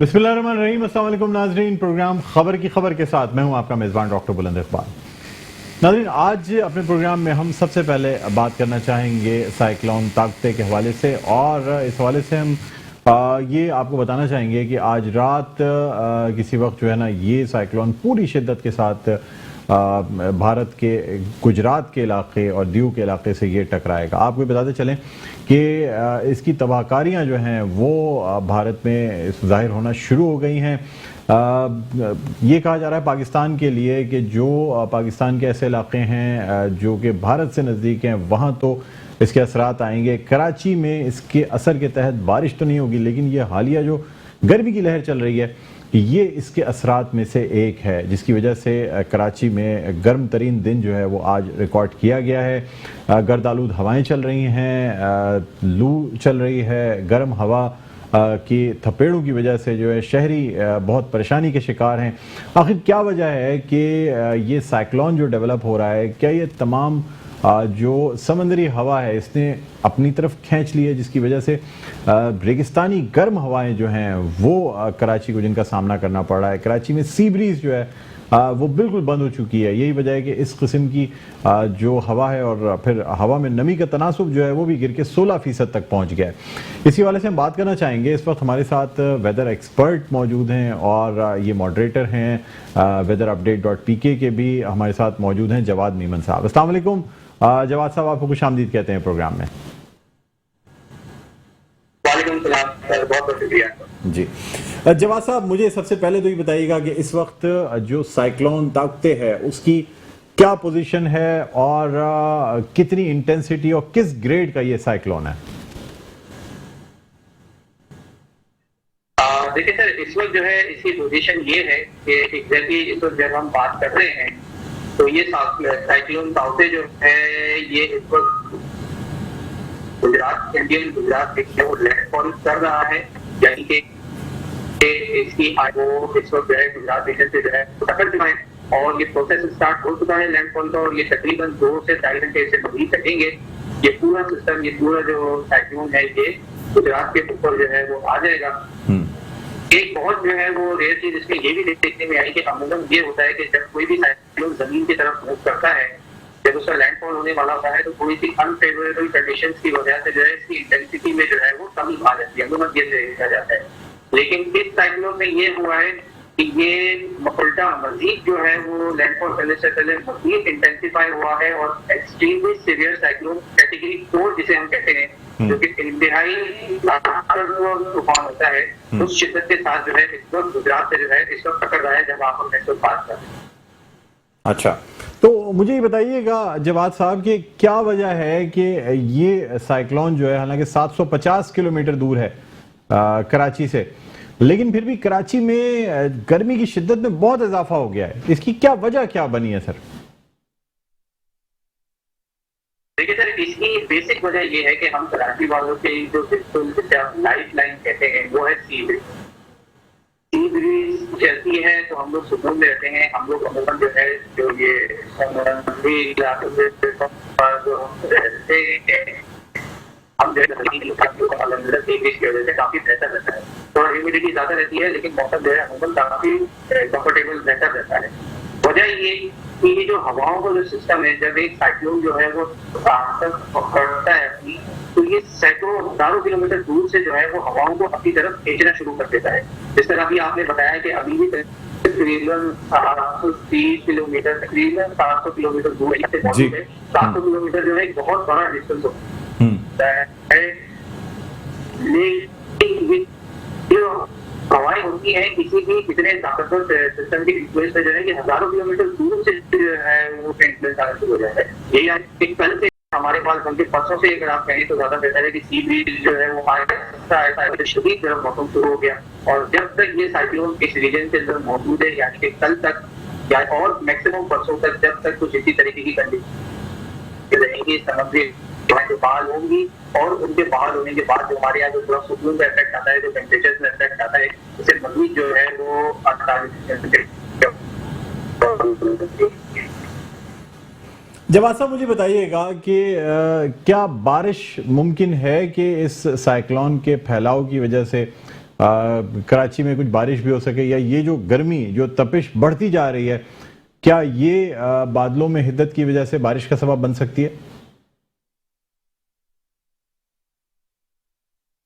बिस्मिल्लाहिर्रहमानिर्रहीम। अस्सलाम वालेकुम नाज़रीन, प्रोग्राम खबर की खबर के साथ मैं हूं आपका मेज़बान डॉक्टर बुलंद इकबाल। नाज़रीन, आज अपने प्रोग्राम में हम सबसे पहले बात करना चाहेंगे साइक्लोन ताकते के हवाले से, और इस हवाले से हम ये आपको बताना चाहेंगे कि आज रात किसी वक्त जो है ना, ये साइक्लोन पूरी शिद्दत के साथ भारत के गुजरात के इलाके और दीव के इलाके से ये टकराएगा। आपको बताते चलें कि इसकी तबाहकारियाँ जो हैं वो भारत में ज़ाहिर होना शुरू हो गई हैं। ये कहा जा रहा है पाकिस्तान के लिए कि जो पाकिस्तान के ऐसे इलाके हैं जो कि भारत से नज़दीक हैं, वहाँ तो इसके असरात आएंगे। कराची में इसके असर के तहत बारिश तो नहीं होगी, लेकिन ये हालिया जो गर्मी की लहर चल रही है ये इसके असरात में से एक है, जिसकी वजह से कराची में गर्म तरीन दिन जो है वो आज रिकॉर्ड किया गया है। गर्द आलूद हवाएँ चल रही हैं, लू चल रही है, गर्म हवा की थपेड़ों की वजह से जो है शहरी बहुत परेशानी के शिकार हैं। आखिर क्या वजह है कि ये साइक्लोन जो डेवलप हो रहा है, क्या ये तमाम जो समंदरी हवा है इसने अपनी तरफ खींच ली है, जिसकी वजह से रेगिस्तानी गर्म हवाएं जो हैं वो कराची को जिनका सामना करना पड़ रहा है। कराची में सी ब्रीज जो है वो बिल्कुल बंद हो चुकी है। यही वजह है कि इस किस्म की जो हवा है और फिर हवा में नमी का तनासुब जो है वो भी गिर के 16% तक पहुंच गया है। इसी वाले से हम बात करना चाहेंगे। इस वक्त हमारे साथ वेदर एक्सपर्ट मौजूद हैं और ये मॉडरेटर हैं weatherupdate.pk के भी हमारे साथ मौजूद हैं, जवाद मीमन साहब। अस्सलाम वालेकुम जवाद साहब, आपको खुश आमदीद कहते हैं प्रोग्राम में। बहुत बहुत शुक्रिया जी। जवाद साहब, मुझे सबसे पहले तो ये बताइएगा कि इस वक्त जो साइक्लोन ताकते है उसकी क्या पोजीशन है और कितनी इंटेंसिटी और किस ग्रेड का ये साइक्लोन है? देखिए सर, इस वक्त जो है इसकी पोजीशन ये है कि एग्जैक्टली इस वक्त जब हम बात कर रहे हैं तो ये साइक्लोन ताकते जो है ये इस वक्त गुजरात, इंडियन गुजरात लैंडफॉल कर रहा है, यानी कि इसकी वो इस वक्त जो है गुजरात रीजन से जो है टक्कर चुका है और ये प्रोसेस स्टार्ट हो चुका है लैंडफॉल का, और ये तकरीबन 2 से 2.5 घंटे से मजीद चलेंगे। ये पूरा सिस्टम, ये पूरा जो साइक्लोन है ये गुजरात के ऊपर जो है वो आ जाएगा। एक बहुत जो है वो रेयर चीज इसमें ये भी देखने में आई कि अमूमन ये होता है कि जब कोई भी साइक्लोन जमीन की तरफ मूव करता है, जब उसका लैंडफॉल होने वाला होता है तो थोड़ी सी अनफेवरेबल कंडीशंस की वजह से जो है इसकी इंटेंसिटी में जो है वो कमी आ जाती है, अमूमन ये देखा जाता है। लेकिन इस साइक्लोन में ये हुआ है कि ये उल्टा मजीद जो है वो लैंडफॉल करने से पहले मजीद इंटेंसिफाई हुआ है और एक्सट्रीमली सीवियर साइक्लोन कैटेगरी 4 जिसे हम कहते हैं, जो कि इंतहाई तूफान होता है, उस शिद्दत के साथ जो है इस वक्त गुजरात से जो है इस वक्त टक्कर रहा है जब आप हम इस वक्त बात कर रहे हैं। अच्छा, तो मुझे ये बताइएगा जवाद साहब कि क्या वजह है कि ये साइक्लोन जो है हालांकि 750 किलोमीटर दूर है कराची से, लेकिन फिर भी कराची में गर्मी की शिद्दत में बहुत इजाफा हो गया है। इसकी क्या वजह क्या बनी है सर? देखिए सर, इसकी बेसिक वजह ये है कि हम कराची वालों के जो बिल्कुल लाइफ लाइन कहते हैं वो है सी ब्रीज। सी ब्रीज चलती है तो हम लोग सुकून में रहते हैं। हम लोग अमूमन जो है जो ये इलाकों में रहते हैं, हम जो की वजह से काफी बेहतर रहता है। थोड़ा ह्यूमिडिटी ज्यादा रहती है लेकिन मौसम जो है अमूमन काफी कंफर्टेबल बेहतर रहता है। वजह ये कि ये जो हवाओं का जो सिस्टम है, जब एक साइक्लोन जो है वो पकड़ता है अपनी, तो ये सैकड़ों हजारों किलोमीटर दूर से जो है वो हवाओं को अपनी तरफ खींचना शुरू कर देता है। जिस तरह अभी आपने बताया कि अभी भी तकरीबन 730 किलोमीटर, तकरीबन 700 किलोमीटर दूर से मौजूद है। 700 किलोमीटर जो है एक बहुत बड़ा डिस्टेंस होता है। लेकिन हवाएं होती है किसी भी कितने ताकतवर सिस्टम की इन्फ्लुएंस पे जो है कि हजारों किलोमीटर दूर से जो है वो इन्फ्लुएंस आना शुरू हो जाता है। यही आज कल से हमारे पास, बल्कि परसों से अगर आप कहें तो ज्यादा बेहतर है कि सी ब्रीज जो है वो शदीद गर्म मौसम शुरू हो गया, और जब तक ये साइक्लोन इस रीजन के अंदर मौजूद है, यानी कि कल तक या और मैक्सिमम परसों तक, जब तक कुछ इसी तरीके की कंडीशन रहेंगी, समुद्री जो बहाल होंगी, और उनके बहाल होने के बाद जो हमारे यहाँ जो थोड़ा सुकून का इफेक्ट आता है, जो टेम्परेचर में इफेक्ट आता है, उससे मजीद जो है वो 48। जवाद साहब, मुझे बताइएगा कि क्या बारिश मुमकिन है कि इस साइक्लोन के फैलाव की वजह से कराची में कुछ बारिश भी हो सके, या ये जो गर्मी, जो तपिश बढ़ती जा रही है, क्या ये बादलों में हिद्दत की वजह से बारिश का सबब बन सकती है?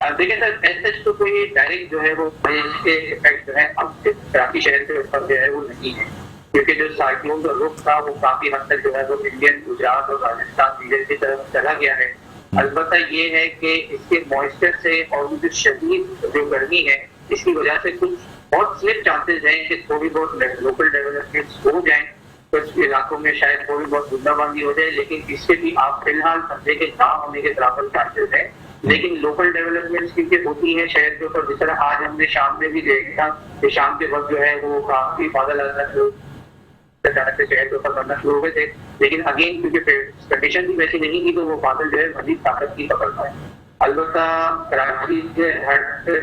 देखिए सर, ऐसे तो कोई डायरेक्ट जो है वो बारिश के इफेक्ट जो है अब कराची शहर के ऊपर जो है वो नहीं है, क्योंकि जो साइक्लोन का रुख था वो काफी हद तक जो है वो इंडियन गुजरात और राजस्थान रीजन की तरफ चला गया है। अलबत्ता ये है कि इसके मॉइस्चर से और जो शदीद जो गर्मी है इसकी वजह से कुछ बहुत स्लिप चांसेस हैं कि थोड़ी बहुत लोकल डेवलपमेंट्स हो जाए, कुछ इलाकों में शायद थोड़ी बहुत बूंदाबांदी हो जाए, लेकिन इससे भी आप फिलहाल समझे के ना होने के बराबर चांसेस है। लेकिन लोकल डेवलपमेंट्स क्योंकि होती है शहर के ऊपर, जिस तरह आज हमने शाम में भी देखा कि शाम के वक्त जो है वो काफी बादल अचानक से शहर के ऊपर बनना शुरू हो गए थे, लेकिन अगेन क्योंकि कंडीशन भी वैसी नहीं थी तो वो बादल जो है मजीद ताकत की पकड़ पाए। अलबत्ता कराची के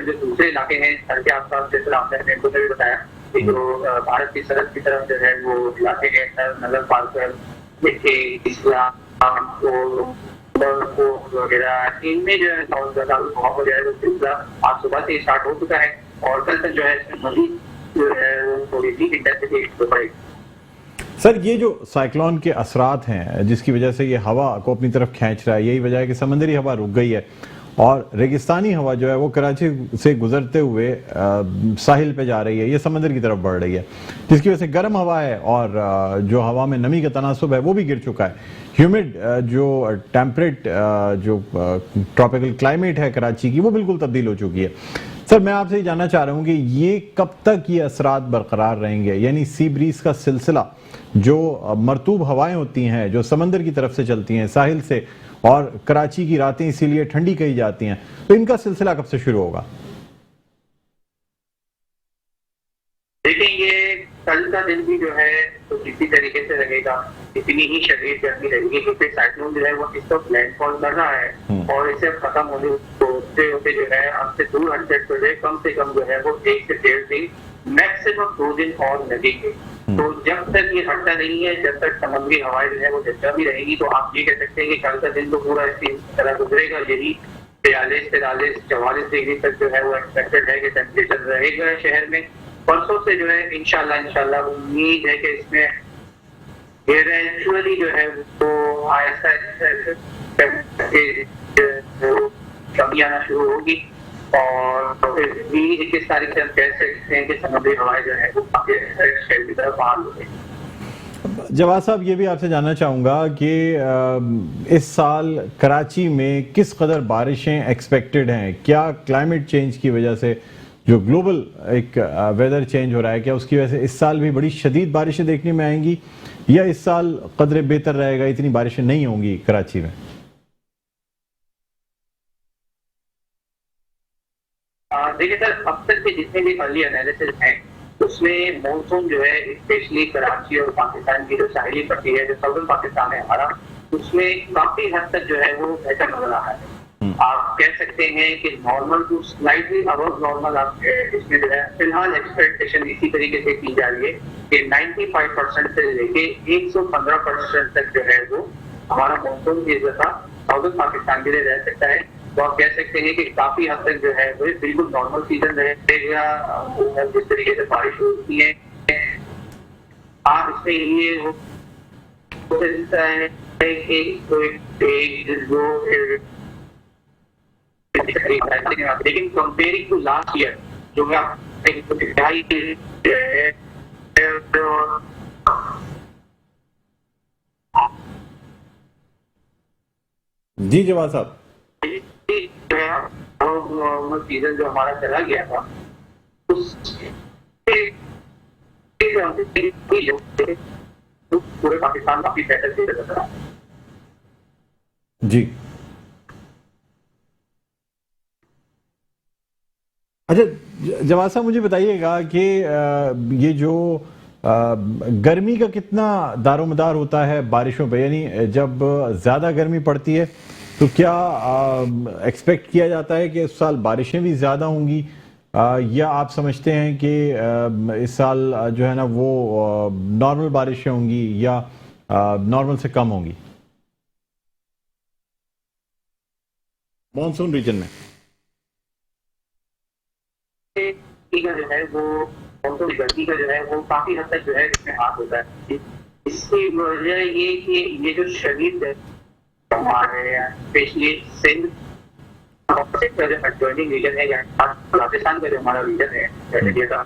जो दूसरे इलाके हैं सर के आसपास, जैसे आपने मेरे भी बताया कि जो भारत की सरहद की तरफ जो है वो इलाके हैं, नगर पार्कर, इस्लाम वगैरह, इनमें जो है बहुत ज्यादा प्रभाव हो जाएगा। सिलसिला आज सुबह से स्टार्ट हो चुका है और कल तक जो है मजीद जो है थोड़ी सी इंटेंसिटी बढ़ेगी। सर, ये जो साइक्लोन के असरात हैं जिसकी वजह से ये हवा को अपनी तरफ खींच रहा है, यही वजह है कि समंदरी हवा रुक गई है और रेगिस्तानी हवा जो है वो कराची से गुजरते हुए साहिल पे जा रही है, ये समंदर की तरफ बढ़ रही है, जिसकी वजह से गर्म हवा है और जो हवा में नमी का तनासुब है वो भी गिर चुका है। ह्यूमिड जो टेम्परेट जो ट्रॉपिकल क्लाइमेट है कराची की, वो बिल्कुल तब्दील हो चुकी है। सर, मैं आपसे ये जानना चाह रहा हूँ कि ये कब तक ये असरात बरकरार रहेंगे, यानी सी ब्रीज का सिलसिला, जो मरतूब हवाएं होती हैं जो समंदर की तरफ से चलती हैं साहिल से, और कराची की रातें इसीलिए ठंडी कही जाती हैं, तो इनका सिलसिला कब से शुरू होगा? देखिए, ये कल का दिन भी जो है तो किसी तरीके से रहेगा, इतनी ही शदीद गर्मी रहेगी क्योंकि साइक्लोन जो है वो इस वक्त लैंडफॉल कर रहा है और इसे खत्म होने होते जो है हमसे दूर हटते हुए कम से कम जो है वो 1 से 1.5 दिन, मैक्सिमम 2 दिन और लगेंगे। तो जब तक ये हटता नहीं है, जब तक समुद्री हवाएं जो है वो जज्बा भी रहेगी, तो आप ये कह सकते हैं कि कल का दिन तो पूरा इसी तरह गुजरेगा। यही 43, 43, 44 डिग्री तक जो है वो एक्सपेक्टेड है कि टेम्परेचर रहेगा शहर में। परसों से जो है इंशाल्लाह उम्मीद है कि इसमें इवेंचुअली जो है वो आहिस्ता कमी आना शुरू होगी और फिर 20-21 तारीख से हम कह सकते हैं कि समुद्री हवाएं जो है वो शहर की तरफ बहाल हो गई। जवाद साहब, ये भी आपसे जानना चाहूँगा कि इस साल कराची में किस कदर बारिशें एक्सपेक्टेड हैं? क्या क्लाइमेट चेंज की वजह से, जो ग्लोबल एक वेदर चेंज हो रहा है, क्या उसकी वजह से इस साल भी बड़ी शदीद बारिशें देखने में आएंगी, या इस साल कदरे बेहतर रहेगा, इतनी बारिशें नहीं होंगी कराची में? देखिए सर, अब तक के जितने भी अर्ली एनालिसिस हैं उसमें मॉनसून जो है स्पेशली कराची और पाकिस्तान की जो साहिली पट्टी है, जो सदर्न पाकिस्तान है हमारा, उसमें काफी हद तक जो है वो बेहतर नजर रहा है। आप कह सकते हैं कि normal to slightly above normal आप इसमें जो है फिलहाल एक्सपेक्टेशन इसी तरीके से की जा रही है कि 95% से लेके 115% तक जो है वो हमारा मॉनसून की जगह साउदर्न पाकिस्तान के लिए रह सकता है। तो आप कह सकते हैं कि काफी हद तक जो है वो बिल्कुल नॉर्मल सीजन रहेगा। जिस तरीके से बारिश होती है आप इसमें ये हो सकता है लेकिन कंपेयरिंग टू लास्ट ईयर जो जी जवाद साहब, सीजन जो हमारा चला गया था उस पूरे पाकिस्तान काफी बेहतर से रहा। जी अच्छा, जवाद साहब मुझे बताइएगा कि ये जो गर्मी का कितना दारोमदार होता है बारिशों पे, यानी जब ज़्यादा गर्मी पड़ती है तो क्या एक्सपेक्ट किया जाता है कि इस साल बारिशें भी ज़्यादा होंगी, या आप समझते हैं कि इस साल जो है ना वो नॉर्मल बारिशें होंगी या नॉर्मल से कम होंगी मॉनसून रीजन में? की का जो है वो मानसून गर्मी का जो है वो काफी हद तक जो है इसमें हाथ होता है। इसकी वजह ये कि ये जो शरीर है हमारे स्पेशली सिंध का जो एडजॉइनिंग रीजन है, राजस्थान का जो हमारा रीजन है इंडिया का,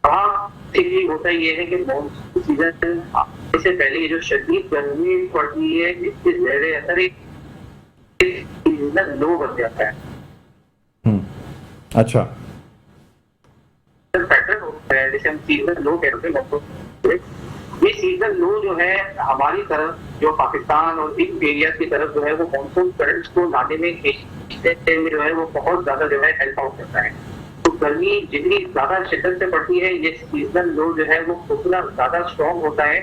वहाँ होता ये है कि मानसून सीजन इससे पहले ये जो शदीद गर्मी पड़ती है इसके ज़ेरे असर लो बन जाता है। अच्छा, पैटर्न होता है जिसे हम सीजन लो कहते हैं। ये सीजन लो जो है हमारी तरफ जो पाकिस्तान और इन एरिया की तरफ जो है वो मानसून करंट्स को लाने में जो है वो बहुत ज्यादा जो है हेल्प आउट करता है। तो गर्मी जितनी ज्यादा शिद्दत से पड़ती है ये सीजन लो जो है वो उतना ज्यादा स्ट्रॉन्ग होता है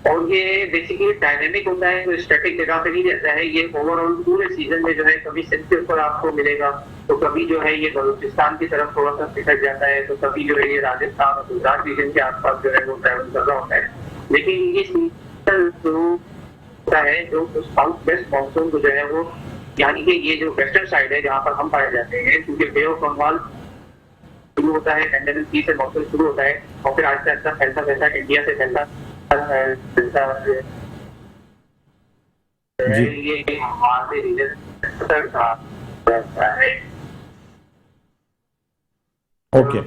और ये बेसिकली डायनेमिक होता है, तो स्टैटिक जगह पे नहीं रहता है। ये ओवरऑल पूरे सीजन में जो है कभी सिंध के ऊपर आपको मिलेगा, तो कभी जो है ये बलूचिस्तान की तरफ थोड़ा सा फिसक जाता है, तो कभी जो है ये राजस्थान और गुजरात रीजन के आसपास जो है वो ट्रैवल कर रहा होता है। लेकिन ये सीजन जो होता है जो साउथ वेस्ट मानसून को जो है वो यानी कि ये जो वेस्टर्न साइड है जहाँ पर हम पाए जाते हैं, क्योंकि बे ऑफ बंगाल शुरू होता है, अंडमान सी से मानसून शुरू होता है और फिर आहिस्ता आहिस्ता फैलता फैलता इंडिया से फैलता ये हमारे रीजन है। ओके,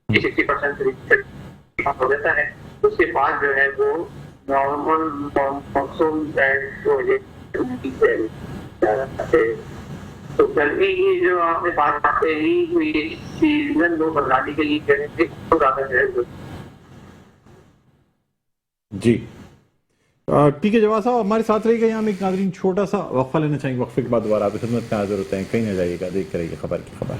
60% हो जाता है। उसके बाद जो है वो नॉर्मल मानसून तो गर्मी की जो आपने बात करते ही सीजन लो बनाने के लिए तो ज्यादा है। जी ठीक है जवाब साहब, हमारे साथ रहिएगा। यहाँ हम एक नाज़रीन छोटा सा वक्फा लेना चाहेंगे, वक्फे के बाद दोबारा आपकी खिदमत में हाजिर होते हैं। कहीं ना जाइएगा, देखते रहिए खबर की खबर।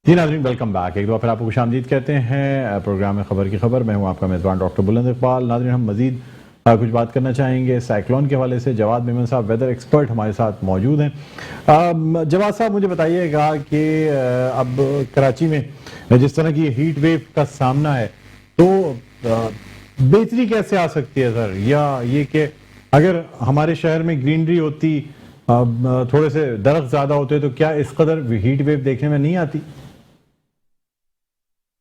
जी नाज़रीन, वेलकम बैक। एक बार फिर आपको खुशामदीद कहते हैं प्रोग्राम में खबर की खबर। मैं हूँ आपका मेज़बान डॉक्टर बुलंद इकबाल। नाज़रीन, हम मज़ीद कुछ बात करना चाहेंगे साइक्लोन के हवाले से। जवाद मेमन साहब वेदर एक्सपर्ट हमारे साथ मौजूद हैं। जवाद साहब मुझे बताइएगा कि अब कराची में जिस तरह की हीट वेव का सामना है तो बेहतरी कैसे आ सकती है सर, या ये कि अगर हमारे शहर में ग्रीनरी होती, थोड़े से दरख्त ज्यादा होते तो क्या इस कदर हीट वेव देखने में नहीं आती?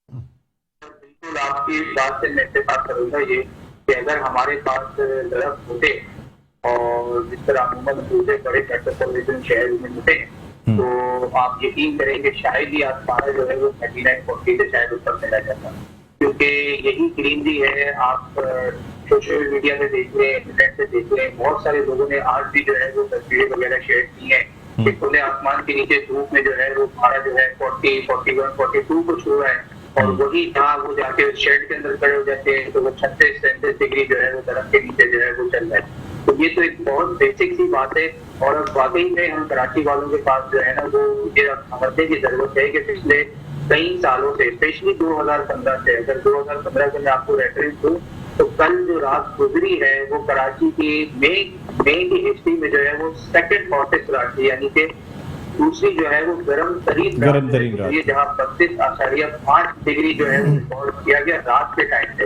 बिल्कुल आपकी बात से मैं इत्तेफाक करूंगा ये कि अगर हमारे पास दरख्त होते और जिस तरह अमूमन दूसरे बड़े मेट्रोपॉलिटन शहर में होते हैं तो आप यकीन करेंगे शायद ही आसमान जो है वो 39-40 से शायद ऊपर चला जाता, क्योंकि यही ग्रीनरी है। आप सोशल मीडिया पे देख रहे हैं, इंटरनेट पे देख रहे हैं, बहुत सारे लोगों ने आज भी जो है वो तस्वीरें वगैरह शेयर की हैं कि खुले आसमान के नीचे धूप में जो है वो हमारा जो है 40, 41, 42 को छू रहा है और वही जहाँ वो जाके शेड के अंदर खड़े हो जाते हैं तो वो 36-37 डिग्री जो है वो दरख्त के नीचे जो है वो चल रहा है। तो ये तो एक बहुत बेसिक सी बात है और अब वाकई में हम कराची वालों के पास जो है ना वो ये समझने की जरूरत है कि पिछले कई सालों से, स्पेशली 2015 से, अगर 2015 के मैं आपको रेफरेंस दूं तो कल जो रात गुजरी है वो कराची की मई की हिस्ट्री में जो है वो सेकंड हॉटेस्ट रात थी, यानी कि दूसरी जो है वो गर्म तरीन रात, जहाँ 32.5 डिग्री जो है वो रिकॉर्ड किया गया रात के टाइम पे।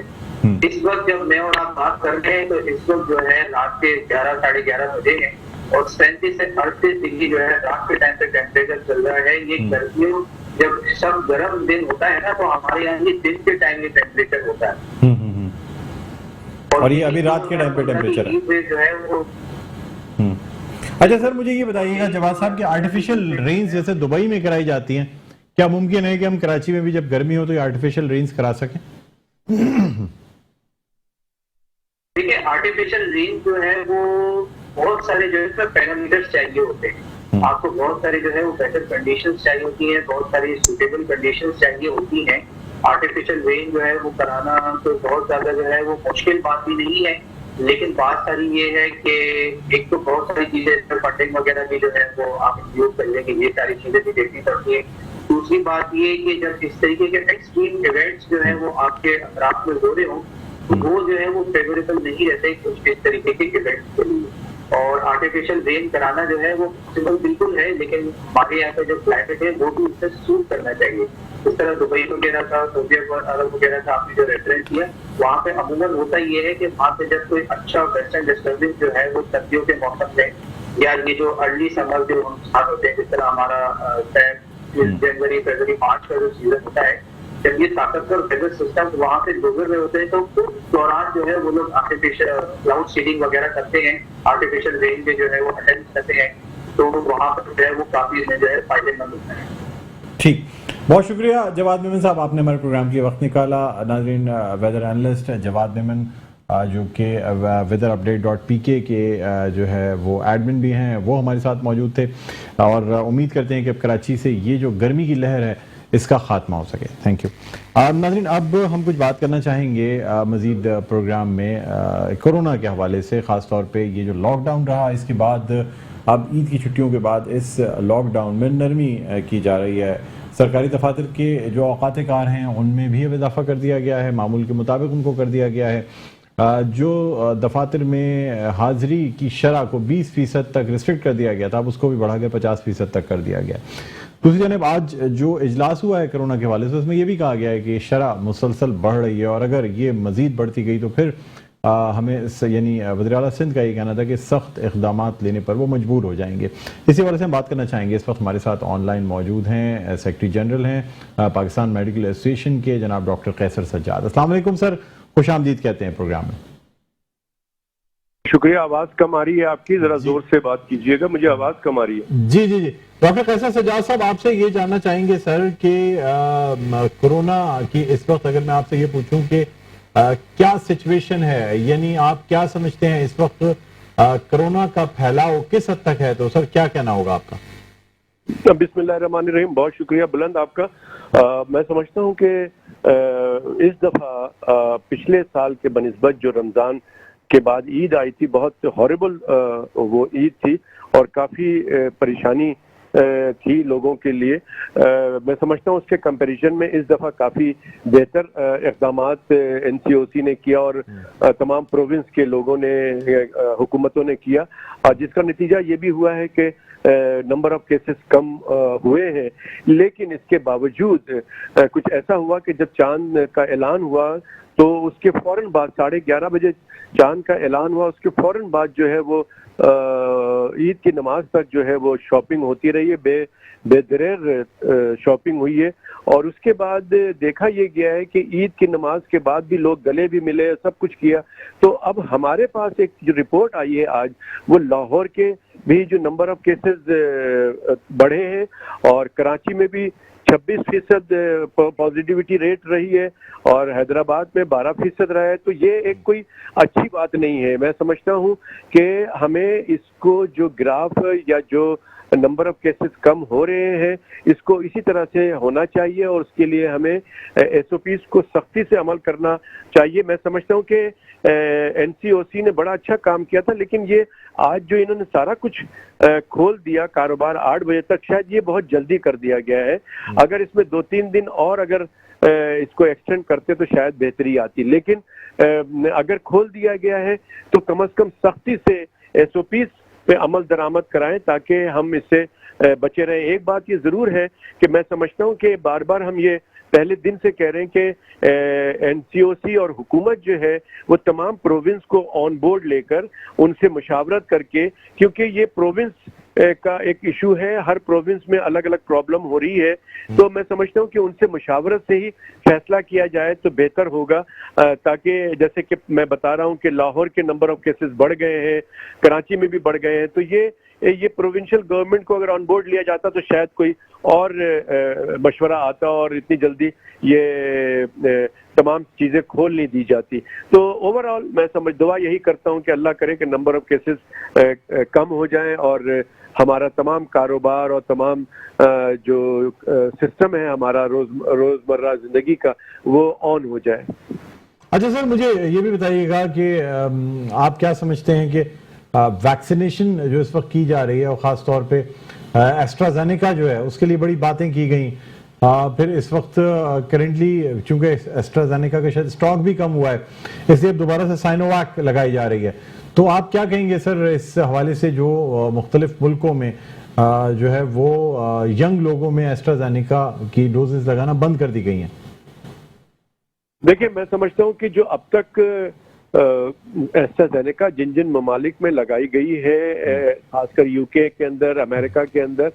इस वक्त जब मैं और आप बात कर रहे हैं तो इस वक्त जो है रात के 11, साढ़े 11 बजे हैं और 37 से 38 डिग्री जो है रात के टाइम पे टेम्परेचर चल रहा है। ये गर्मियों जब सब गर्म दिन होता है ना तो हमारे यहाँ ये दिन के टाइम में टेम्परेचर होता है और ये अभी रात के टाइम पे टेम्परेचर है जो है वो। अच्छा सर, मुझे ये बताइएगा जवाद साहब कि आर्टिफिशियल रेंज जैसे दुबई में कराई जाती हैं, क्या मुमकिन है कि हम कराची में भी जब गर्मी हो तो ये आर्टिफिशियल रेंज करा सकें? देखिए, आर्टिफिशियल रेंज जो है वो बहुत सारे जो है पैरामीटर्स चाहिए होते हैं। आपको बहुत सारे जो है वो बेटर कंडीशंस चाहिए होती हैं, बहुत सारी सूटेबल कंडीशंस चाहिए होती हैं। आर्टिफिशियल रेंज जो है वो कराना तो बहुत ज्यादा जो है वो मुश्किल बात भी नहीं है, लेकिन बात सारी ये है कि एक तो बहुत सारी चीजें फंडिंग वगैरह भी जो है वो आप यूज कर लेंगे, ये सारी चीजें भी देखनी पड़ती है। दूसरी बात ये कि जब इस तरीके के एक्सट्रीम इवेंट्स जो है वो आपके अतराफ में हो रहे हो तो वो जो है वो फेवरेबल नहीं रहते कुछ इस तरीके के इवेंट्स के लिए। और आर्टिफिशियल रेन कराना जो है वो पॉसिबल बिल्कुल है, लेकिन हमारे यहाँ पे जो क्लाइमेट है वो भी उससे सूट करना चाहिए। इस तरह दुबई वगैरह था, सऊदी अरब वगैरह था, आपने जो रेफरेंस किया, वहाँ पे अमूमन होता ये है कि वहाँ पे जब कोई अच्छा वेस्टर्न डिस्टर्बेंस जो है वो सर्दियों के मौसम में या ये जो अर्ली समर जो स्टार्ट होते हैं, जिस तरह हमारा जनवरी फरवरी मार्च का जो सीजन होता है, जब ये ताकतवर वेदर सिस्टम वहां से गुजर रहे होते हैं, तो उस दौरान जो है वो लोग आर्टिफिशियल क्लाउड सीडिंग वगैरह करते हैं, आर्टिफिशियल रेन के जो है वो अटेम्प्ट करते हैं, तो वहां पर जो है वो काफी जो है फायदेमंद होता है। ठीक, बहुत शुक्रिया जवाद मेमन साहब, आपने हमारे प्रोग्राम के वक्त निकाला। नाजरीन, वेदर एनालिस्ट जवाद मेमन जो कि weatherupdate.pk के जो है वो एडमिन भी हैं, वो हमारे साथ मौजूद थे और उम्मीद करते हैं कि अब कराची से ये जो गर्मी की लहर है इसका खात्मा हो सके। Thank you. नाज़रीन, अब हम कुछ बात करना चाहेंगे मज़ीद प्रोग्राम में कोरोना के हवाले से, ख़ास तौर पे ये जो लॉकडाउन रहा, इसके बाद अब ईद की छुट्टियों के बाद इस लॉकडाउन में नरमी की जा रही है। सरकारी दफातर के जो औकात कार हैं उनमें भी अब इजाफा कर दिया गया है, मामूल के मुताबिक उनको कर दिया गया है। जो दफातर में हाज़री की शरह को 20% तक रिस्ट्रिक्ट कर दिया गया था, अब उसको भी बढ़ा के 50% तक कर दिया गया। दूसरी जानब आज जो इजलास हुआ है कोरोना के हवाले से, उसमें यह भी कहा गया है कि शरह मुसलसल बढ़ रही है और अगर ये मज़ीद बढ़ती गई तो फिर हमें यानी वज़ीर आला सिंध का ये कहना था कि सख्त इक़दामात लेने पर वो मजबूर हो जाएंगे। इसी वजह से हम बात करना चाहेंगे। इस वक्त हमारे साथ ऑनलाइन मौजूद हैं सेक्रेटरी जनरल हैं पाकिस्तान मेडिकल एसोसिएशन के जनाब डॉक्टर कैसर सज्जाद। अस्सलाम वालेकुम सर, खुश आमदीद कहते हैं प्रोग्राम में। शुक्रिया। आवाज कम आ रही है आपकी, जरा जोर से बात कीजिएगा, मुझे आवाज कम आ रही है। जी जी जी, डॉक्टर कैसर सज्जाद साहब, आपसे ये जानना चाहेंगे सर कि कोरोना की इस वक्त अगर मैं आपसे ये पूछूं कि क्या सिचुएशन है, यानी आप क्या समझते हैं इस वक्त कोरोना का फैलाव किस हद तक है, तो सर क्या कहना होगा आपका? बिस्मिल्लाहिर्रहमानिर्रहीम, बहुत शुक्रिया बुलंद आपका। मैं समझता हूँ कि इस दफा पिछले साल के बनिस्बत जो रमजान के बाद ईद आई थी, बहुत हॉरिबल वो ईद थी और काफी परेशानी थी लोगों के लिए। मैं समझता हूँ उसके कंपैरिजन में इस दफा काफी बेहतर इक़दामात एनसीओसी ने किया और तमाम प्रोविंस के लोगों ने, हुकूमतों ने किया, जिसका नतीजा ये भी हुआ है कि नंबर ऑफ केसेस कम हुए हैं। लेकिन इसके बावजूद कुछ ऐसा हुआ कि जब चांद का ऐलान हुआ तो उसके फौरन बाद 11:30 बजे चांद का ऐलान हुआ, उसके फौरन बाद जो है वो ईद की नमाज तक जो है वो शॉपिंग होती रही है, बेदरेर शॉपिंग हुई है। और उसके बाद देखा ये गया है कि ईद की नमाज के बाद भी लोग गले भी मिले, सब कुछ किया। तो अब हमारे पास एक जो रिपोर्ट आई है आज, वो लाहौर के भी जो नंबर ऑफ केसेस बढ़े हैं और कराची में भी 26% पॉजिटिविटी रेट रही है और हैदराबाद में 12% रहा है। तो ये एक कोई अच्छी बात नहीं है। मैं समझता हूँ कि हमें इसको जो ग्राफ या जो नंबर ऑफ केसेस कम हो रहे हैं, इसको इसी तरह से होना चाहिए और उसके लिए हमें एसओपीज को सख्ती से अमल करना चाहिए। मैं समझता हूँ कि एनसीओसी ने बड़ा अच्छा काम किया था, लेकिन ये आज जो इन्होंने सारा कुछ खोल दिया कारोबार 8 बजे तक, शायद ये बहुत जल्दी कर दिया गया है। अगर इसमें 2-3 दिन और अगर इसको एक्सटेंड करते तो शायद बेहतरी आती, लेकिन अगर खोल दिया गया है तो कम से कम सख्ती से एसओपीज पे अमल दरामद कराएं ताकि हम इससे बचे रहें। एक बात ये जरूर है कि मैं समझता हूँ कि बार बार हम ये पहले दिन से कह रहे हैं कि एनसीओसी और हुकूमत जो है वो तमाम प्रोविंस को ऑन बोर्ड लेकर उनसे मुशावरत करके, क्योंकि ये प्रोविंस का एक इशू है, हर प्रोविंस में अलग अलग प्रॉब्लम हो रही है, तो मैं समझता हूँ कि उनसे मुशावरत से ही फैसला किया जाए तो बेहतर होगा। ताकि जैसे कि मैं बता रहा हूँ कि लाहौर के नंबर ऑफ केसेस बढ़ गए हैं, कराची में भी बढ़ गए हैं, तो ये प्रोविंशियल गवर्नमेंट को अगर ऑन बोर्ड लिया जाता तो शायद कोई और मशवरा आता और इतनी जल्दी ये तमाम चीजें खोल नहीं दी जाती। तो ओवरऑल मैं दुआ यही करता हूं कि अल्लाह करे कि नंबर ऑफ केसेस कम हो जाएं और हमारा तमाम कारोबार और तमाम जो सिस्टम है हमारा रोजमर्रा जिंदगी का, वो ऑन हो जाए। अच्छा सर, मुझे ये भी बताइएगा कि आप क्या समझते हैं कि वैक्सीनेशन जो इस वक्त की जा रही है और ख़ास तौर पे एस्ट्राजेनेका जो है उसके लिए बड़ी बातें की गई, फिर इस वक्त करेंटली चूंकि एस्ट्राजेनेका का शायद स्टॉक भी कम हुआ है, इसलिए अब दोबारा से साइनोवैक लगाई जा रही है, तो आप क्या कहेंगे सर इस हवाले से जो मुख्तलिफ मुल्कों में जो है वो यंग लोगों में एस्ट्राजेनेका की डोजेस लगाना बंद कर दी गई हैं? देखिए, मैं समझता हूँ कि जो अब तक एस्ट्राजेनेका जिन जिन ममालिक में लगाई गई है, खासकर यूके के अंदर, अमेरिका के अंदर,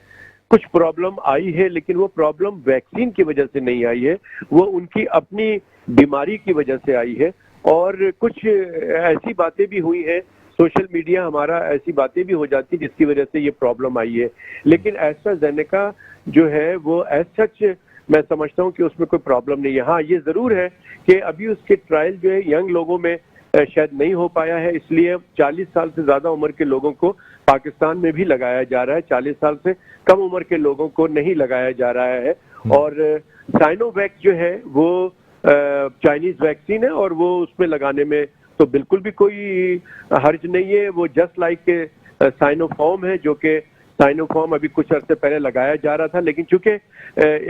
कुछ प्रॉब्लम आई है, लेकिन वो प्रॉब्लम वैक्सीन की वजह से नहीं आई है, वो उनकी अपनी बीमारी की वजह से आई है। और कुछ ऐसी बातें भी हुई हैं, सोशल मीडिया हमारा ऐसी बातें भी हो जाती जिसकी वजह से ये प्रॉब्लम आई है। लेकिन एस्ट्राजेनेका जो है वो एज सच मैं समझता हूँ कि उसमें कोई प्रॉब्लम नहीं है। हाँ, ये जरूर है कि अभी उसके ट्रायल जो है यंग लोगों में शायद नहीं हो पाया है, इसलिए 40 साल से ज्यादा उम्र के लोगों को पाकिस्तान में भी लगाया जा रहा है, 40 साल से कम उम्र के लोगों को नहीं लगाया जा रहा है। और साइनोवैक जो है वो चाइनीज वैक्सीन है और वो उसमें लगाने में तो बिल्कुल भी कोई हर्ज नहीं है। वो जस्ट लाइक साइनोफॉर्म है, जो कि साइनोफॉर्म अभी कुछ अर्से पहले लगाया जा रहा था, लेकिन चूंकि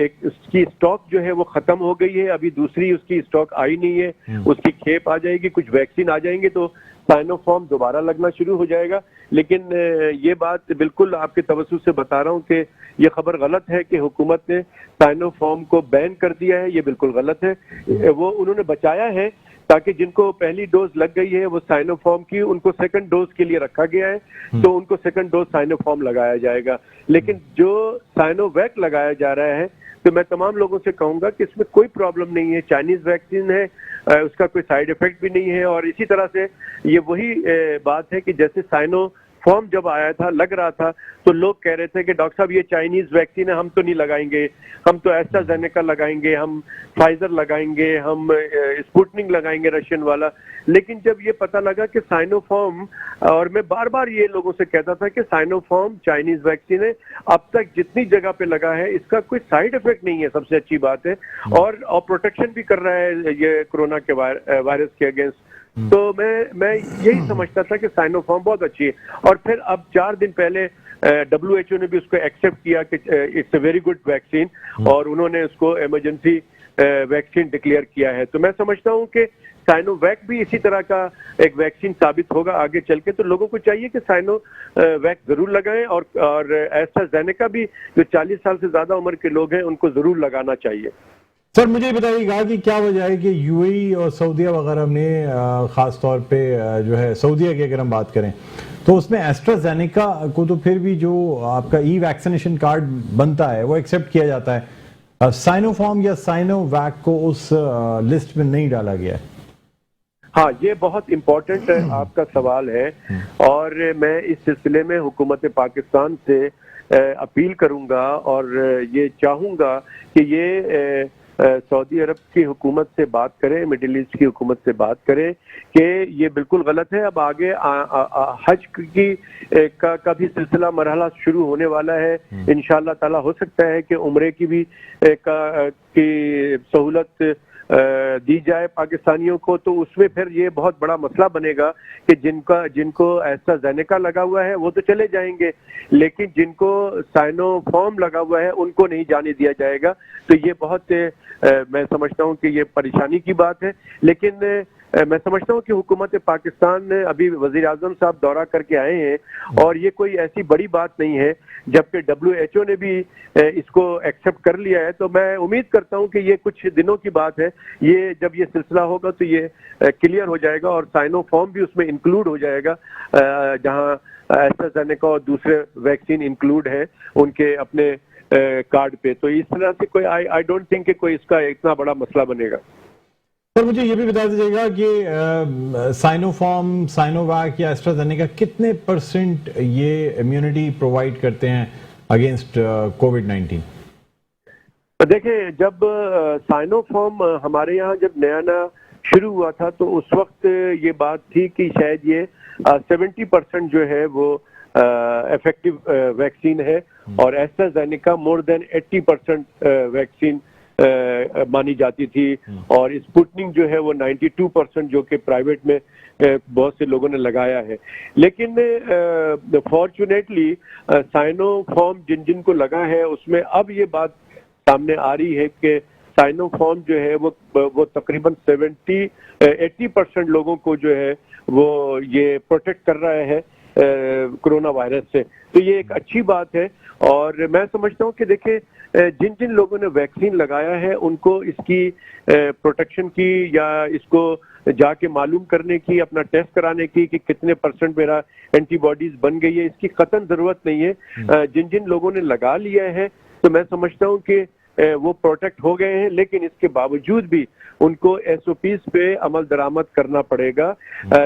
एक उसकी स्टॉक जो है वो खत्म हो गई है, अभी दूसरी उसकी स्टॉक आई नहीं है, उसकी खेप आ जाएगी, कुछ वैक्सीन आ जाएंगे तो साइनोफॉर्म दोबारा लगना शुरू हो जाएगा। लेकिन ये बात बिल्कुल आपके तवज्जुह से बता रहा हूँ कि ये खबर गलत है कि हुकूमत ने साइनोफॉर्म को बैन कर दिया है, ये बिल्कुल गलत है। वो उन्होंने बचाया है ताकि जिनको पहली डोज लग गई है वो साइनोफॉर्म की, उनको सेकंड डोज के लिए रखा गया है, तो उनको सेकंड डोज साइनोफॉर्म लगाया जाएगा। लेकिन जो साइनोवैक लगाया जा रहा है, तो मैं तमाम लोगों से कहूंगा कि इसमें कोई प्रॉब्लम नहीं है, चाइनीज वैक्सीन है, उसका कोई साइड इफेक्ट भी नहीं है। और इसी तरह से ये वही बात है कि जैसे साइनोफॉर्म जब आया था, लग रहा था, तो लोग कह रहे थे कि डॉक्टर साहब ये चाइनीज वैक्सीन है, हम तो नहीं लगाएंगे, हम तो एस्ट्राजेनेका लगाएंगे, हम फाइजर लगाएंगे, हम स्पुतनिक लगाएंगे रशियन वाला। लेकिन जब ये पता लगा कि साइनोफॉर्म, और मैं बार बार ये लोगों से कहता था कि साइनोफॉर्म चाइनीज वैक्सीन है, अब तक जितनी जगह पे लगा है इसका कोई साइड इफेक्ट नहीं है, सबसे अच्छी बात है, और प्रोटेक्शन भी कर रहा है ये कोरोना के वायरस के अगेंस्ट। तो मैं यही समझता था कि साइनोफॉर्म बहुत अच्छी है। और फिर अब 4 दिन पहले WHO ने भी उसको एक्सेप्ट किया कि it's a very good vaccine, और उन्होंने उसको इमरजेंसी वैक्सीन डिक्लेयर किया है। तो मैं समझता हूं कि साइनोवैक भी इसी तरह का एक वैक्सीन साबित होगा आगे चल के। तो लोगों को चाहिए कि साइनोवैक जरूर लगाएं, और एस्ट्राजेनेका भी जो 40 साल से ज्यादा उम्र के लोग हैं उनको जरूर लगाना चाहिए। सर, मुझे बताइएगा कि क्या वजह है कि यूएई और सऊदीया वगैरह में खास तौर पे जो है सऊदीया की अगर हम बात करें तो उसमें एस्ट्राजेनेका को तो फिर भी जो आपका ई वैक्सीनेशन कार्ड बनता है वो एक्सेप्ट किया जाता है, साइनोफॉर्म या साइनोवैक को उस लिस्ट में नहीं डाला गया है। हाँ, ये बहुत इम्पोर्टेंट आपका सवाल है, और मैं इस सिलसिले में हुकूमत पाकिस्तान से अपील करूंगा और ये चाहूंगा कि ये सऊदी अरब की हुकूमत से बात करें, मिडिल ईस्ट की हुकूमत से बात करें कि ये बिल्कुल गलत है। अब आगे हज की का भी सिलसिला मरहला शुरू होने वाला है, इंशाअल्लाह ताला हो सकता है कि उम्रे की भी की सहूलत दी जाए पाकिस्तानियों को, तो उसमें फिर ये बहुत बड़ा मसला बनेगा कि जिनको एस्ट्राजेनेका लगा हुआ है वो तो चले जाएंगे, लेकिन जिनको साइनोफॉर्म लगा हुआ है उनको नहीं जाने दिया जाएगा। तो ये बहुत मैं समझता हूँ कि ये परेशानी की बात है। लेकिन मैं समझता हूँ कि हुकूमत पाकिस्तान ने अभी वजीर आजम साहब दौरा करके आए हैं और ये कोई ऐसी बड़ी बात नहीं है, जबकि WHO ने भी इसको एक्सेप्ट कर लिया है। तो मैं उम्मीद करता हूँ कि ये कुछ दिनों की बात है, ये जब ये सिलसिला होगा तो ये क्लियर हो जाएगा और साइनोफॉर्म भी उसमें इंक्लूड हो जाएगा, जहाँ एस्ट्राजेनेका और दूसरे वैक्सीन इंक्लूड है उनके अपने कार्ड पे। तो इस तरह से कोई आई डोंट थिंक कि कोई इसका इतना बड़ा मसला बनेगा। सर, मुझे ये भी बता दीजिएगा कि साइनोफॉर्म, साइनोवैक या एस्ट्राजेनेका कितने % ये इम्यूनिटी प्रोवाइड करते हैं अगेंस्ट कोविड-19? देखिए, जब साइनोफॉर्म हमारे यहाँ जब नया शुरू हुआ था तो उस वक्त ये बात थी कि शायद ये 70% जो है वो इफेक्टिव वैक्सीन है, और एस्ट्राजेनेका मोर देन 80% वैक्सीन मानी जाती थी, और स्पुतनिक जो है वो 92% जो कि प्राइवेट में बहुत से लोगों ने लगाया है। लेकिन फॉर्चुनेटली साइनोफॉर्म जिनको लगा है उसमें अब ये बात सामने आ रही है कि साइनोफॉर्म जो है वो तकरीबन 80% लोगों को जो है वो ये प्रोटेक्ट कर रहा है। कोरोना वायरस से। तो ये एक अच्छी बात है और मैं समझता हूँ कि देखिए जिन जिन लोगों ने वैक्सीन लगाया है उनको इसकी प्रोटेक्शन की या इसको जाके मालूम करने की, अपना टेस्ट कराने की कि कितने % मेरा एंटीबॉडीज बन गई है, इसकी कतई जरूरत नहीं है। जिन जिन लोगों ने लगा लिया है तो मैं समझता हूँ कि वो प्रोटेक्ट हो गए हैं, लेकिन इसके बावजूद भी उनको SOPs पे अमल दरामद करना पड़ेगा।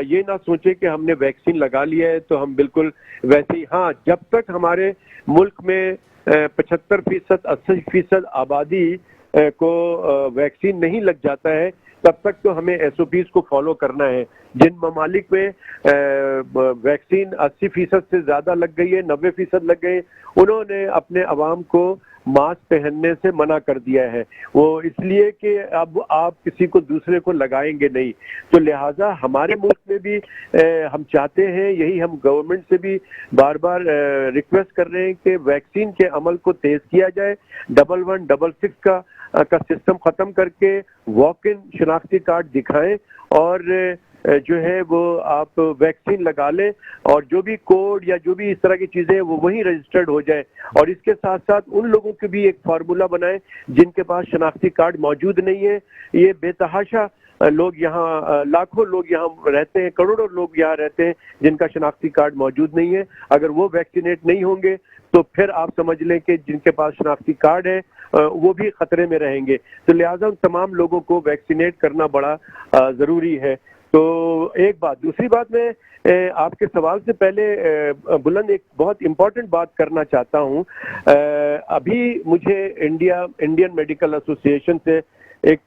ये ना सोचे कि हमने वैक्सीन लगा लिया है तो हम बिल्कुल वैसे ही, हाँ, जब तक हमारे मुल्क में 75% 80% आबादी को वैक्सीन नहीं लग जाता है तब तक तो हमें SOPs को फॉलो करना है। जिन ममालिक में वैक्सीन 80% से ज्यादा लग गई है, 90% लग गए, उन्होंने अपने अवाम को मास्क पहनने से मना कर दिया है। वो इसलिए कि अब आप किसी को दूसरे को लगाएंगे नहीं। तो लिहाजा हमारे मुल्क में भी हम चाहते हैं, यही हम गवर्नमेंट से भी बार बार रिक्वेस्ट कर रहे हैं कि वैक्सीन के अमल को तेज किया जाए। 1166 का सिस्टम खत्म करके वॉक इन शनाख्ती कार्ड दिखाएं और जो है वो आप वैक्सीन लगा लें और जो भी कोड या जो भी इस तरह की चीजें हैं वो वहीं रजिस्टर्ड हो जाए। और इसके साथ साथ उन लोगों के भी एक फार्मूला बनाएं जिनके पास शनाख्ती कार्ड मौजूद नहीं है। ये बेतहाशा लोग यहाँ, लाखों लोग यहाँ रहते हैं, करोड़ों लोग यहाँ रहते हैं जिनका शनाख्ती कार्ड मौजूद नहीं है। अगर वो वैक्सीनेट नहीं होंगे तो फिर आप समझ लें कि जिनके पास शनाख्ती कार्ड है वो भी खतरे में रहेंगे। तो लिहाजा उन तमाम लोगों को वैक्सीनेट करना बड़ा जरूरी है। तो एक बात, दूसरी बात, मैं आपके सवाल से पहले बुलंद एक बहुत इंपॉर्टेंट बात करना चाहता हूँ। अभी मुझे इंडियन मेडिकल एसोसिएशन से एक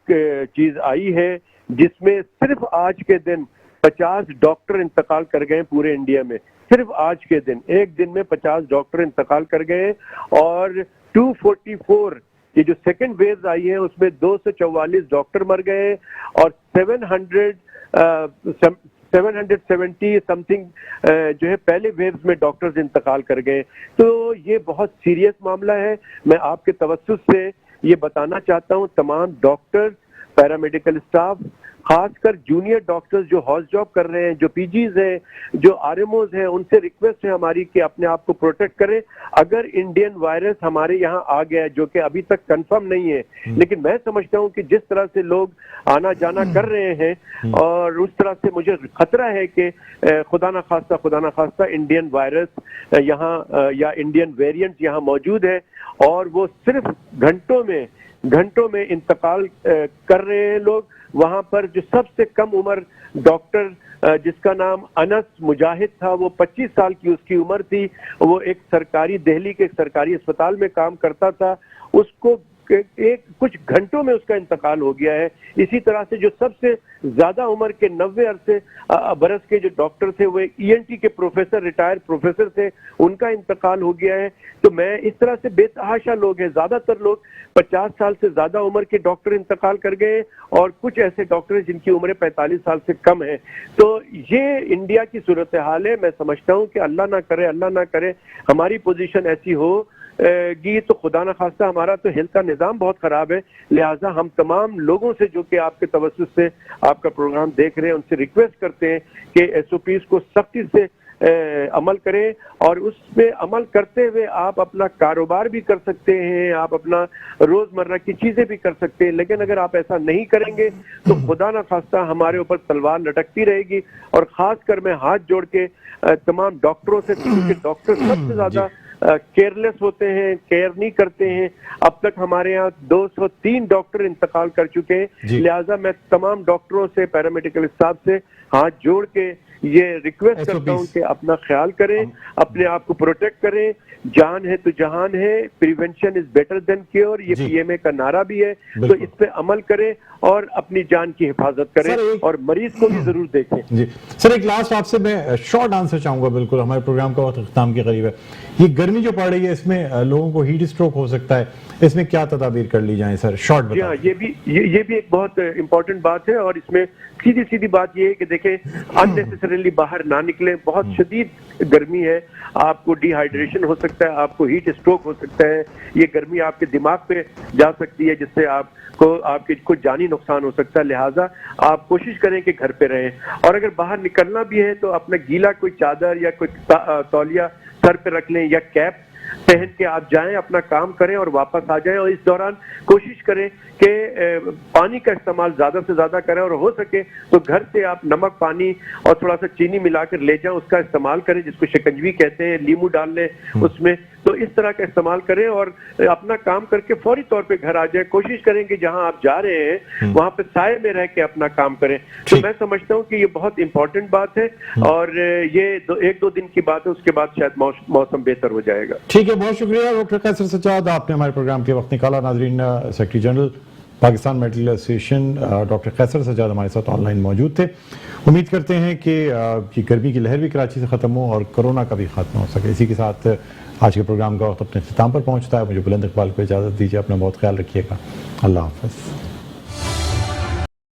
चीज आई है जिसमें सिर्फ आज के दिन 50 डॉक्टर इंतकाल कर गए पूरे इंडिया में। सिर्फ आज के दिन, एक दिन में 50 डॉक्टर इंतकाल कर गए और 244 ये जो सेकेंड वेव आई है उसमें 244 डॉक्टर मर गए और 770 समथिंग जो है पहले वेव्स में डॉक्टर्स इंतकाल कर गए। तो ये बहुत सीरियस मामला है। मैं आपके तवज्जुह से ये बताना चाहता हूँ तमाम डॉक्टर्स, पैरामेडिकल स्टाफ, खासकर जूनियर डॉक्टर्स जो हाउस जॉब कर रहे हैं, जो पीजीज हैं, जो RMOs हैं, उनसे रिक्वेस्ट है हमारी कि अपने आप को प्रोटेक्ट करें। अगर इंडियन वायरस हमारे यहाँ आ गया, जो कि अभी तक कंफर्म नहीं है, लेकिन मैं समझता हूँ कि जिस तरह से लोग आना जाना कर रहे हैं और उस तरह से मुझे खतरा है कि खुदा ना खास्ता इंडियन वायरस यहाँ या इंडियन वेरिएंट यहाँ मौजूद है और वो सिर्फ घंटों में इंतकाल कर रहे हैं लोग। वहां पर जो सबसे कम उम्र डॉक्टर जिसका नाम अनस मुजाहिद था, वो 25 साल की उसकी उम्र थी, वो दिल्ली के एक सरकारी अस्पताल में काम करता था, उसको कुछ घंटों में उसका इंतकाल हो गया है। इसी तरह से जो सबसे ज्यादा उम्र के 90 बरस के जो डॉक्टर थे, वो ENT के प्रोफेसर, रिटायर्ड प्रोफेसर थे, उनका इंतकाल हो गया है। तो मैं इस तरह से बेतहाशा लोग हैं, ज्यादातर लोग 50 साल से ज्यादा उम्र के डॉक्टर इंतकाल कर गए और कुछ ऐसे डॉक्टर जिनकी उम्र 45 साल से कम है। तो ये इंडिया की सूरत हाल है। मैं समझता हूँ कि अल्लाह ना करे हमारी पोजीशन ऐसी हो गी तो खुदा ना खास्ता हमारा तो हेल्थ का निज़ाम बहुत ख़राब है। लिहाजा हम तमाम लोगों से जो कि आपके तवज्जुह से आपका प्रोग्राम देख रहे हैं उनसे रिक्वेस्ट करते हैं कि SOPs को सख्ती से अमल करें और उसमें अमल करते हुए आप अपना कारोबार भी कर सकते हैं, आप अपना रोजमर्रा की चीजें भी कर सकते हैं। लेकिन अगर आप ऐसा नहीं करेंगे तो खुदा ना खास्ता हमारे ऊपर तलवार लटकती रहेगी। और खासकर मैं हाथ जोड़ के तमाम डॉक्टरों से, क्योंकि डॉक्टर सबसे ज्यादा केयरलेस होते हैं, केयर नहीं करते हैं। अब तक हमारे यहाँ 203 डॉक्टर इंतकाल कर चुके हैं। लिहाजा मैं तमाम डॉक्टरों से, पैरामेडिकल स्टाफ से हाथ जोड़ के ये रिक्वेस्ट करता हूँ कि अपना ख्याल करें, अपने आप को प्रोटेक्ट करें। जान है तो जहान है, prevention is better than cure, ये PMA का नारा भी है। तो इस पे अमल करें और अपनी जान की हिफाजत करें और मरीज को भी जरूर देखें। जी सर, एक लास्ट आपसे मैं शॉर्ट आंसर चाहूंगा। बिल्कुल हमारे प्रोग्राम का वक्त इख्तिताम के करीब है। ये गर्मी जो पड़ रही है इसमें लोगों को हीट स्ट्रोक हो सकता है, इसमें क्या तदाबीर कर ली जाए सर? शॉर्ट बताइए। हाँ, ये भी एक बहुत इंपॉर्टेंट बात है और इसमें सीधी बात ये है कि देखें, अननेसेसरीली बाहर ना निकलें। बहुत शदीद गर्मी है, आपको डिहाइड्रेशन हो सकता है, आपको हीट स्ट्रोक हो सकता है, ये गर्मी आपके दिमाग पे जा सकती है जिससे आपको आपके कुछ जानी नुकसान हो सकता है। लिहाजा आप कोशिश करें कि घर पे रहें, और अगर बाहर निकलना भी है तो अपना गीला कोई चादर या कोई तौलिया सर पे रख लें या कैप पहन के आप जाएं, अपना काम करें और वापस आ जाएं। और इस दौरान कोशिश करें कि पानी का इस्तेमाल ज्यादा से ज्यादा करें, और हो सके तो घर से आप नमक पानी और थोड़ा सा चीनी मिलाकर ले जाएं, उसका इस्तेमाल करें, जिसको शिकंजवी कहते हैं, नींबू डाल लें उसमें। तो इस तरह का इस्तेमाल करें और अपना काम करके फौरी तौर पे घर आ जाए। कोशिश करें कि जहां आप जा रहे हैं वहां पे साए में रह के अपना काम करें। तो मैं समझता हूं कि ये बहुत इंपॉर्टेंट बात है, और ये 1-2 दिन की बात है, उसके बाद शायद मौसम बेहतर हो जाएगा। ठीक है, बहुत शुक्रिया डॉक्टर कैसर सज्जाद, आपने हमारे प्रोग्राम के वक्त निकाला। नाजरीन, secretary general Pakistan medical association doctor Qaiser Sajjad हमारे साथ ऑनलाइन मौजूद थे। उम्मीद करते हैं कि गर्मी की लहर भी कराची से ख़त्म हो और कोरोना का भी खात्मा हो सके। इसी के साथ आज के प्रोग्राम का वक्त अपने इख्तिताम पर पहुंचता है। मुझे बुलंद इकबाल को इजाज़त दीजिए, अपना बहुत ख्याल रखिएगा। अल्लाह हाफ़िज़।